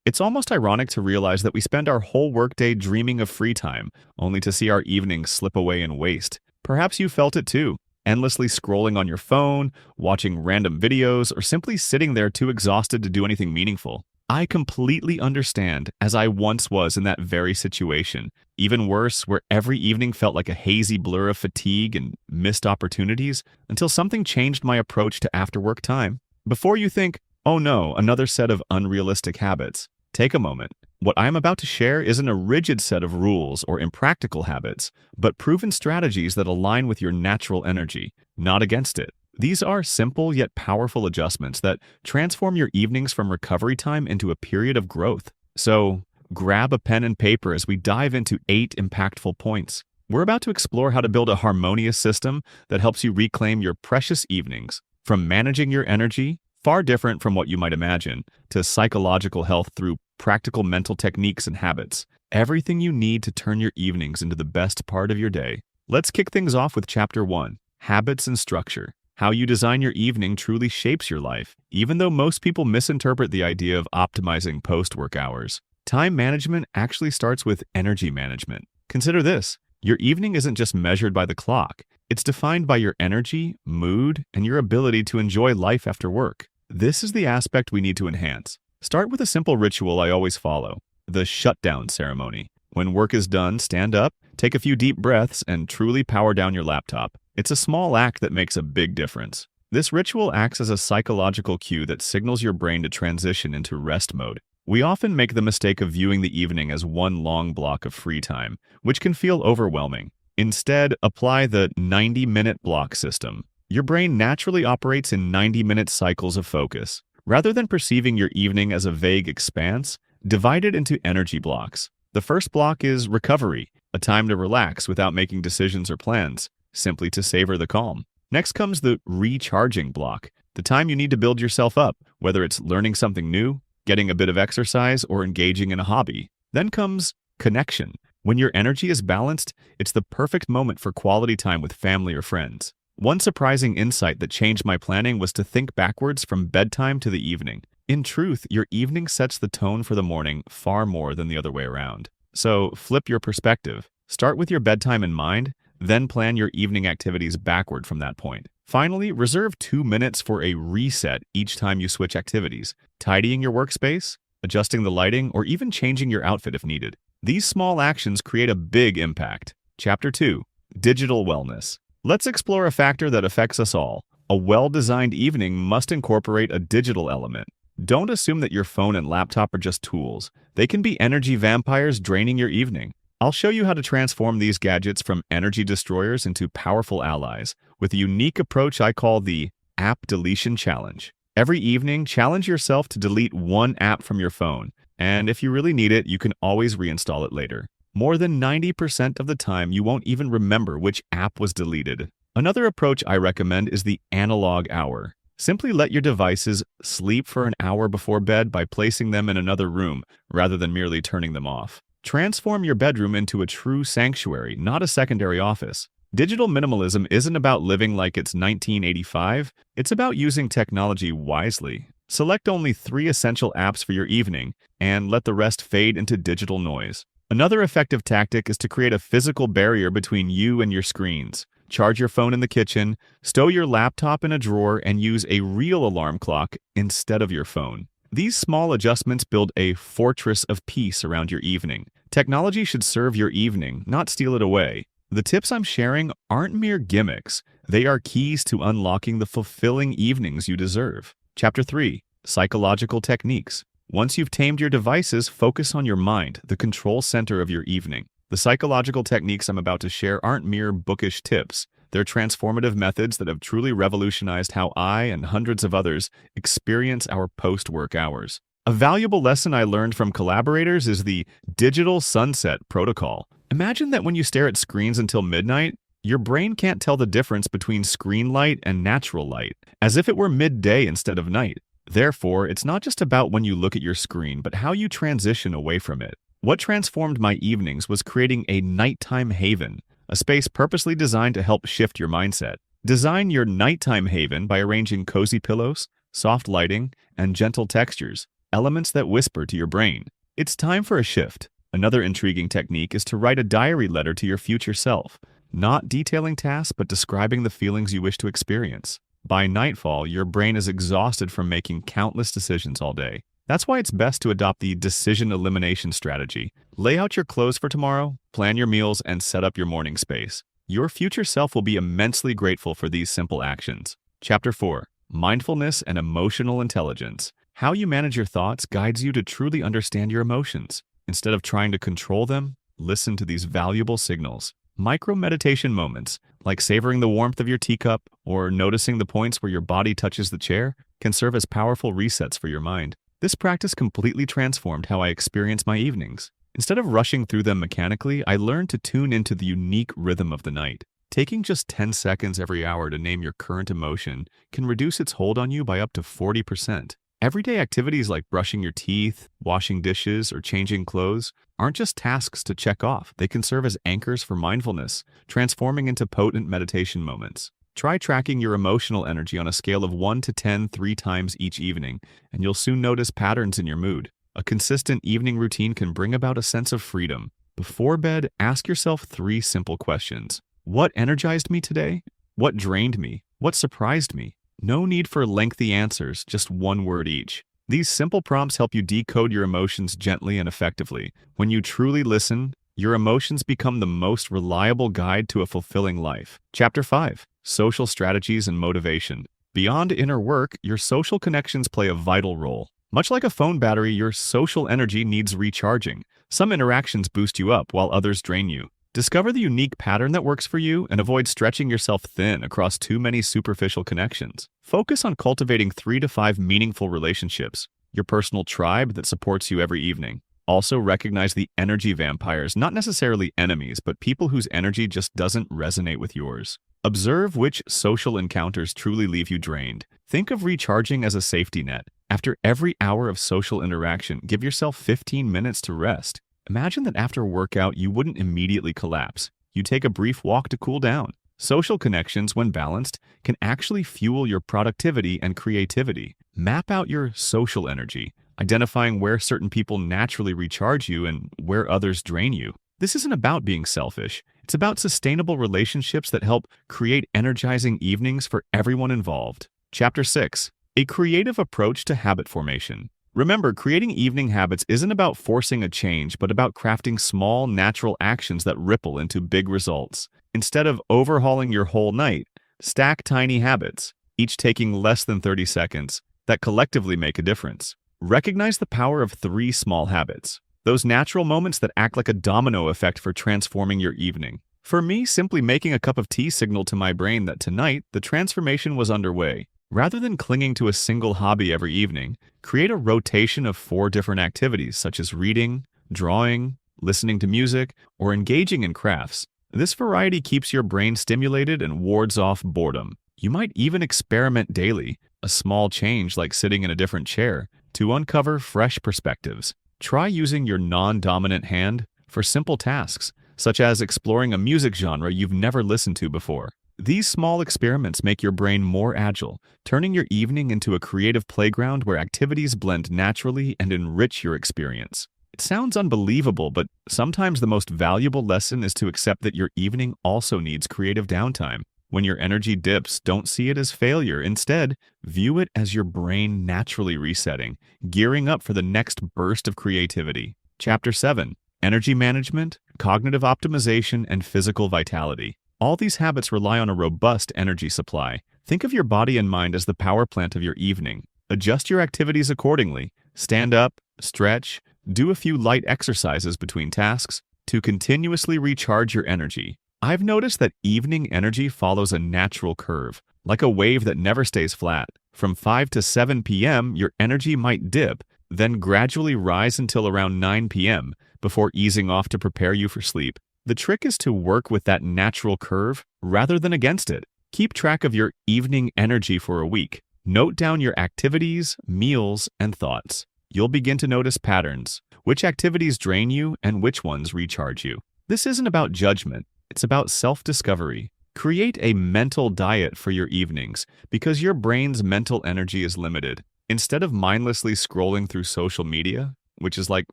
It's almost ironic to realize that we spend our whole workday dreaming of free time, only to see our evenings slip away in waste. Perhaps you felt it too, endlessly scrolling on your phone, watching random videos, or simply sitting there too exhausted to do anything meaningful. I completely understand, as I once was in that very situation. Even worse, where every evening felt like a hazy blur of fatigue and missed opportunities, until something changed my approach to after-work time. Before you think, oh no, another set of unrealistic habits, take a moment. What I am about to share isn't a rigid set of rules or impractical habits, but proven strategies that align with your natural energy, not against it. These are simple yet powerful adjustments that transform your evenings from recovery time into a period of growth. So, grab a pen and paper as we dive into 8 impactful points. We're about to explore how to build a harmonious system that helps you reclaim your precious evenings, from managing your energy, far different from what you might imagine, to psychological health through practical mental techniques and habits. Everything you need to turn your evenings into the best part of your day. Let's kick things off with Chapter 1, Habits and Structure. How you design your evening truly shapes your life, even though most people misinterpret the idea of optimizing post-work hours. Time management actually starts with energy management. Consider this. Your evening isn't just measured by the clock. It's defined by your energy, mood, and your ability to enjoy life after work. This is the aspect we need to enhance. Start with a simple ritual I always follow, the shutdown ceremony. When work is done, stand up, take a few deep breaths, and truly power down your laptop. It's a small act that makes a big difference. This ritual acts as a psychological cue that signals your brain to transition into rest mode. We often make the mistake of viewing the evening as one long block of free time, which can feel overwhelming. Instead, apply the 90-minute block system. Your brain naturally operates in 90-minute cycles of focus. Rather than perceiving your evening as a vague expanse, divide it into energy blocks. The first block is recovery, a time to relax without making decisions or plans, simply to savor the calm. Next comes the recharging block, the time you need to build yourself up, whether it's learning something new, getting a bit of exercise, or engaging in a hobby. Then comes connection. When your energy is balanced, it's the perfect moment for quality time with family or friends. One surprising insight that changed my planning was to think backwards from bedtime to the evening. In truth, your evening sets the tone for the morning far more than the other way around. So flip your perspective. Start with your bedtime in mind, then plan your evening activities backward from that point. Finally, reserve 2 minutes for a reset each time you switch activities, tidying your workspace, adjusting the lighting, or even changing your outfit if needed. These small actions create a big impact. Chapter 2, Digital Wellness. Let's explore a factor that affects us all. A well-designed evening must incorporate a digital element. Don't assume that your phone and laptop are just tools. They can be energy vampires draining your evening. I'll show you how to transform these gadgets from energy destroyers into powerful allies with a unique approach I call the App Deletion Challenge. Every evening, challenge yourself to delete one app from your phone, and if you really need it, you can always reinstall it later. More than 90% of the time, you won't even remember which app was deleted. Another approach I recommend is the analog hour. Simply let your devices sleep for an hour before bed by placing them in another room, rather than merely turning them off. Transform your bedroom into a true sanctuary, not a secondary office. Digital minimalism isn't about living like it's 1985, it's about using technology wisely. Select only 3 essential apps for your evening, and let the rest fade into digital noise. Another effective tactic is to create a physical barrier between you and your screens. Charge your phone in the kitchen, stow your laptop in a drawer, and use a real alarm clock instead of your phone. These small adjustments build a fortress of peace around your evening. Technology should serve your evening, not steal it away. The tips I'm sharing aren't mere gimmicks. They are keys to unlocking the fulfilling evenings you deserve. Chapter 3, Psychological Techniques. Once you've tamed your devices, focus on your mind, the control center of your evening. The psychological techniques I'm about to share aren't mere bookish tips. They're transformative methods that have truly revolutionized how I and hundreds of others experience our post-work hours. A valuable lesson I learned from collaborators is the digital sunset protocol. Imagine that when you stare at screens until midnight, your brain can't tell the difference between screen light and natural light, as if it were midday instead of night. Therefore, it's not just about when you look at your screen, but how you transition away from it. What transformed my evenings was creating a nighttime haven, a space purposely designed to help shift your mindset. Design your nighttime haven by arranging cozy pillows, soft lighting, and gentle textures. elements that whisper to your brain, "It's time for a shift." Another intriguing technique is to write a diary letter to your future self, not detailing tasks but describing the feelings you wish to experience. By nightfall, your brain is exhausted from making countless decisions all day. That's why it's best to adopt the decision elimination strategy. Lay out your clothes for tomorrow, plan your meals, and set up your morning space. Your future self will be immensely grateful for these simple actions. Chapter 4. Mindfulness and Emotional Intelligence. How you manage your thoughts guides you to truly understand your emotions. Instead of trying to control them, listen to these valuable signals. Micro-meditation moments, like savoring the warmth of your teacup or noticing the points where your body touches the chair, can serve as powerful resets for your mind. This practice completely transformed how I experience my evenings. Instead of rushing through them mechanically, I learned to tune into the unique rhythm of the night. Taking just 10 seconds every hour to name your current emotion can reduce its hold on you by up to 40%. Everyday activities like brushing your teeth, washing dishes, or changing clothes aren't just tasks to check off. They can serve as anchors for mindfulness, transforming into potent meditation moments. Try tracking your emotional energy on a scale of 1 to 10 3 times each evening, and you'll soon notice patterns in your mood. A consistent evening routine can bring about a sense of freedom. Before bed, ask yourself 3 simple questions. What energized me today? What drained me? What surprised me? No need for lengthy answers, just one word each. These simple prompts help you decode your emotions gently and effectively. When you truly listen, your emotions become the most reliable guide to a fulfilling life. Chapter 5. Social Strategies and Motivation. Beyond inner work, your social connections play a vital role. Much like a phone battery, your social energy needs recharging. Some interactions boost you up while others drain you. Discover the unique pattern that works for you and avoid stretching yourself thin across too many superficial connections. Focus on cultivating 3 to 5 meaningful relationships, your personal tribe that supports you every evening. Also recognize the energy vampires, not necessarily enemies, but people whose energy just doesn't resonate with yours. Observe which social encounters truly leave you drained. Think of recharging as a safety net. After every hour of social interaction, give yourself 15 minutes to rest. Imagine that after a workout, you wouldn't immediately collapse. You take a brief walk to cool down. Social connections, when balanced, can actually fuel your productivity and creativity. Map out your social energy, identifying where certain people naturally recharge you and where others drain you. This isn't about being selfish. It's about sustainable relationships that help create energizing evenings for everyone involved. Chapter 6. A Creative Approach to Habit Formation. Remember, creating evening habits isn't about forcing a change, but about crafting small, natural actions that ripple into big results. Instead of overhauling your whole night, stack tiny habits, each taking less than 30 seconds, that collectively make a difference. Recognize the power of 3 small habits, those natural moments that act like a domino effect for transforming your evening. For me, simply making a cup of tea signaled to my brain that tonight, the transformation was underway. Rather than clinging to a single hobby every evening, create a rotation of 4 different activities such as reading, drawing, listening to music, or engaging in crafts. This variety keeps your brain stimulated and wards off boredom. You might even experiment daily, a small change like sitting in a different chair, to uncover fresh perspectives. Try using your non-dominant hand for simple tasks, such as exploring a music genre you've never listened to before. These small experiments make your brain more agile, turning your evening into a creative playground where activities blend naturally and enrich your experience. It sounds unbelievable, but sometimes the most valuable lesson is to accept that your evening also needs creative downtime. When your energy dips, don't see it as failure. Instead, view it as your brain naturally resetting, gearing up for the next burst of creativity. Chapter 7. Energy Management, Cognitive Optimization, and Physical Vitality. All these habits rely on a robust energy supply. Think of your body and mind as the power plant of your evening. Adjust your activities accordingly. Stand up, stretch, do a few light exercises between tasks to continuously recharge your energy. I've noticed that evening energy follows a natural curve, like a wave that never stays flat. From 5 to 7 p.m., your energy might dip, then gradually rise until around 9 p.m. before easing off to prepare you for sleep. The trick is to work with that natural curve rather than against it. Keep track of your evening energy for a week. Note down your activities, meals, and thoughts. You'll begin to notice patterns, which activities drain you and which ones recharge you. This isn't about judgment, it's about self-discovery. Create a mental diet for your evenings because your brain's mental energy is limited. Instead of mindlessly scrolling through social media, which is like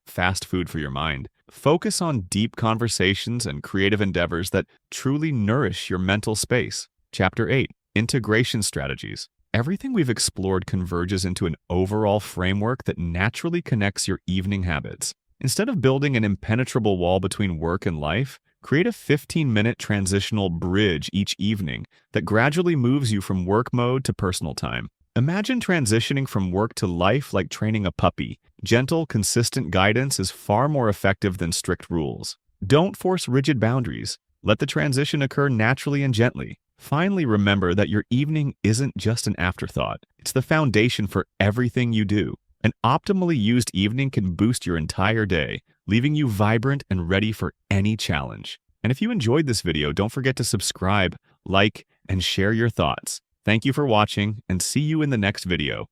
fast food for your mind, focus on deep conversations and creative endeavors that truly nourish your mental space. Chapter 8, Integration Strategies. Everything we've explored converges into an overall framework that naturally connects your evening habits. Instead of building an impenetrable wall between work and life, create a 15-minute transitional bridge each evening that gradually moves you from work mode to personal time. Imagine transitioning from work to life like training a puppy. Gentle, consistent guidance is far more effective than strict rules. Don't force rigid boundaries. Let the transition occur naturally and gently. Finally, remember that your evening isn't just an afterthought. It's the foundation for everything you do. An optimally used evening can boost your entire day, leaving you vibrant and ready for any challenge. And if you enjoyed this video, don't forget to subscribe, like, and share your thoughts. Thank you for watching, and see you in the next video.